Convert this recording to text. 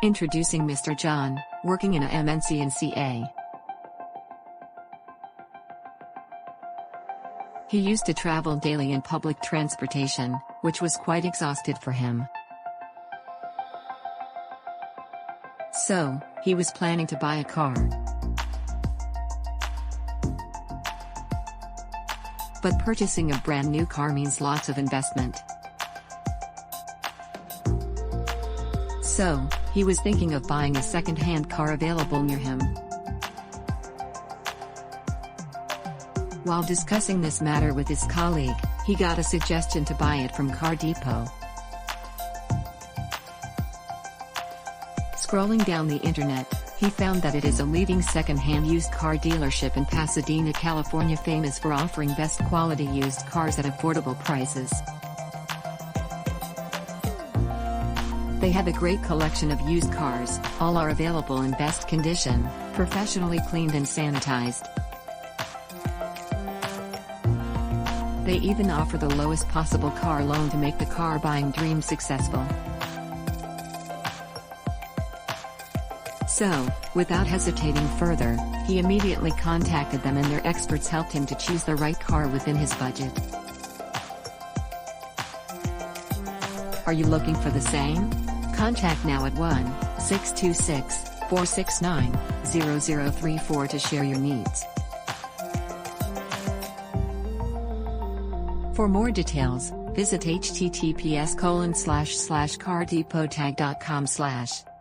Introducing Mr. John, working in a MNC in CA. He used to travel daily in public transportation, which was quite exhausted for him. So, he was planning to buy a car. But purchasing a brand new car means lots of investment. So, he was thinking of buying a second-hand car available near him. While discussing this matter with his colleague, he got a suggestion to buy it from Car Depot. Scrolling down the internet, he found that it is a leading second-hand used car dealership in Pasadena, California, famous for offering best quality used cars at affordable prices. They have a great collection of used cars, all are available in best condition, professionally cleaned and sanitized. They even offer the lowest possible car loan to make the car buying dream successful. So, without hesitating further, he immediately contacted them and their experts helped him to choose the right car within his budget. Are you looking for the same? Contact now at 1-626-469-0034 to share your needs. For more details, visit https://cardepotag.com/.